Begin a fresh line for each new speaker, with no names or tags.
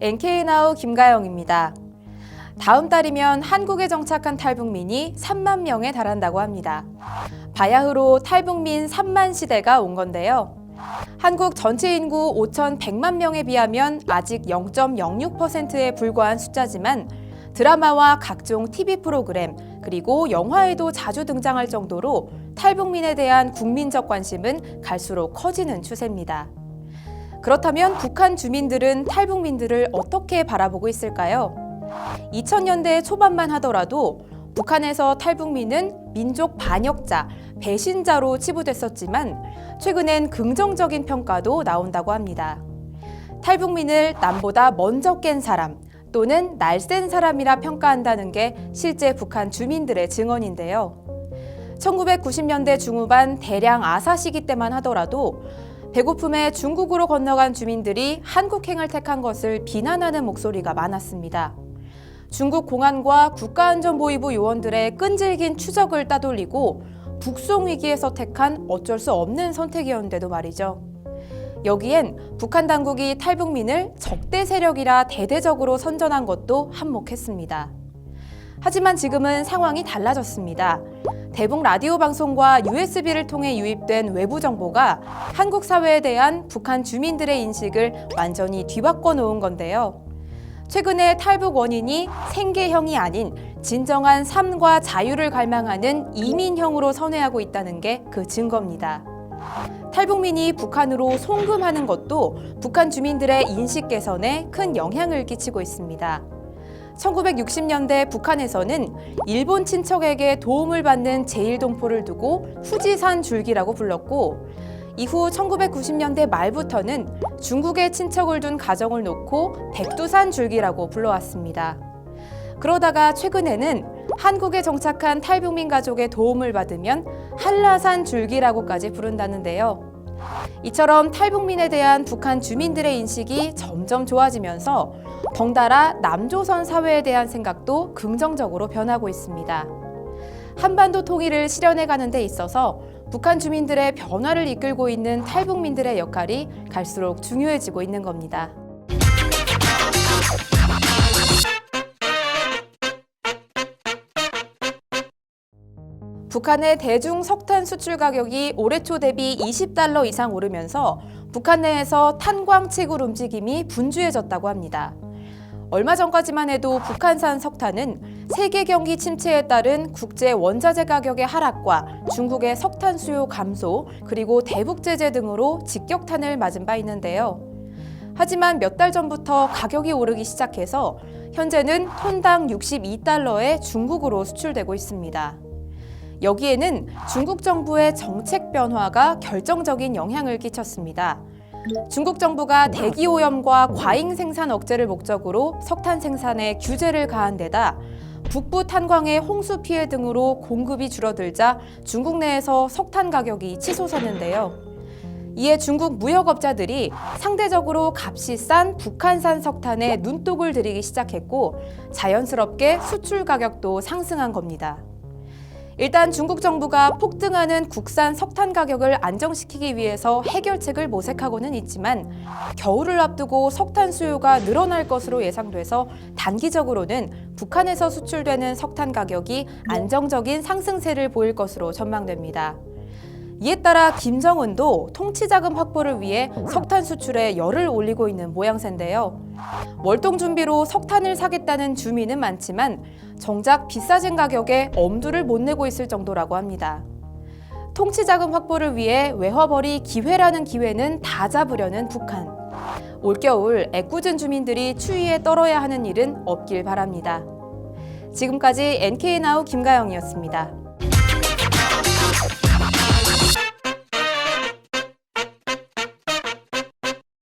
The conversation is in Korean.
NK나우 김가영입니다. 다음 달이면 한국에 정착한 탈북민이 3만 명에 달한다고 합니다. 바야흐로 탈북민 3만 시대가 온 건데요. 한국 전체 인구 5,100만 명에 비하면 아직 0.06%에 불과한 숫자지만 드라마와 각종 TV 프로그램 그리고 영화에도 자주 등장할 정도로 탈북민에 대한 국민적 관심은 갈수록 커지는 추세입니다. 그렇다면 북한 주민들은 탈북민들을 어떻게 바라보고 있을까요? 2000년대 초반만 하더라도 북한에서 탈북민은 민족 반역자, 배신자로 치부됐었지만 최근엔 긍정적인 평가도 나온다고 합니다. 탈북민을 남보다 먼저 깬 사람 또는 날쌘 사람이라 평가한다는 게 실제 북한 주민들의 증언인데요. 1990년대 중후반 대량 아사 시기 때만 하더라도 배고픔에 중국으로 건너간 주민들이 한국행을 택한 것을 비난하는 목소리가 많았습니다. 중국 공안과 국가안전보위부 요원들의 끈질긴 추적을 따돌리고 북송 위기에서 택한 어쩔 수 없는 선택이었는데도 말이죠. 여기엔 북한 당국이 탈북민을 적대 세력이라 대대적으로 선전한 것도 한몫했습니다. 하지만 지금은 상황이 달라졌습니다. 대북 라디오 방송과 USB를 통해 유입된 외부 정보가 한국 사회에 대한 북한 주민들의 인식을 완전히 뒤바꿔 놓은 건데요. 최근에 탈북 원인이 생계형이 아닌 진정한 삶과 자유를 갈망하는 이민형으로 선회하고 있다는 게 그 증거입니다. 탈북민이 북한으로 송금하는 것도 북한 주민들의 인식 개선에 큰 영향을 끼치고 있습니다. 1960년대 북한에서는 일본 친척에게 도움을 받는 제1동포를 두고 후지산 줄기라고 불렀고 이후 1990년대 말부터는 중국에 친척을 둔 가정을 놓고 백두산 줄기라고 불러왔습니다. 그러다가 최근에는 한국에 정착한 탈북민 가족의 도움을 받으면 한라산 줄기라고까지 부른다는데요. 이처럼 탈북민에 대한 북한 주민들의 인식이 점점 좋아지면서 덩달아 남조선 사회에 대한 생각도 긍정적으로 변하고 있습니다. 한반도 통일을 실현해 가는 데 있어서 북한 주민들의 변화를 이끌고 있는 탈북민들의 역할이 갈수록 중요해지고 있는 겁니다. 북한의 대중 석탄 수출 가격이 올해 초 대비 $20 이상 오르면서 북한 내에서 탄광 채굴 움직임이 분주해졌다고 합니다. 얼마 전까지만 해도 북한산 석탄은 세계 경기 침체에 따른 국제 원자재 가격의 하락과 중국의 석탄 수요 감소 그리고 대북 제재 등으로 직격탄을 맞은 바 있는데요. 하지만 몇 달 전부터 가격이 오르기 시작해서 현재는 톤당 $62에 중국으로 수출되고 있습니다. 여기에는 중국 정부의 정책 변화가 결정적인 영향을 끼쳤습니다. 중국 정부가 대기오염과 과잉 생산 억제를 목적으로 석탄 생산에 규제를 가한 데다 북부 탄광의 홍수 피해 등으로 공급이 줄어들자 중국 내에서 석탄 가격이 치솟았는데요. 이에 중국 무역업자들이 상대적으로 값이 싼 북한산 석탄에 눈독을 들이기 시작했고 자연스럽게 수출 가격도 상승한 겁니다. 일단 중국 정부가 폭등하는 국산 석탄 가격을 안정시키기 위해서 해결책을 모색하고는 있지만 겨울을 앞두고 석탄 수요가 늘어날 것으로 예상돼서 단기적으로는 북한에서 수출되는 석탄 가격이 안정적인 상승세를 보일 것으로 전망됩니다. 이에 따라 김정은도 통치자금 확보를 위해 석탄 수출에 열을 올리고 있는 모양새인데요. 월동 준비로 석탄을 사겠다는 주민은 많지만 정작 비싸진 가격에 엄두를 못 내고 있을 정도라고 합니다. 통치자금 확보를 위해 외화벌이 기회라는 기회는 다 잡으려는 북한. 올겨울 애꿎은 주민들이 추위에 떨어야 하는 일은 없길 바랍니다. 지금까지 NK나우 김가영이었습니다.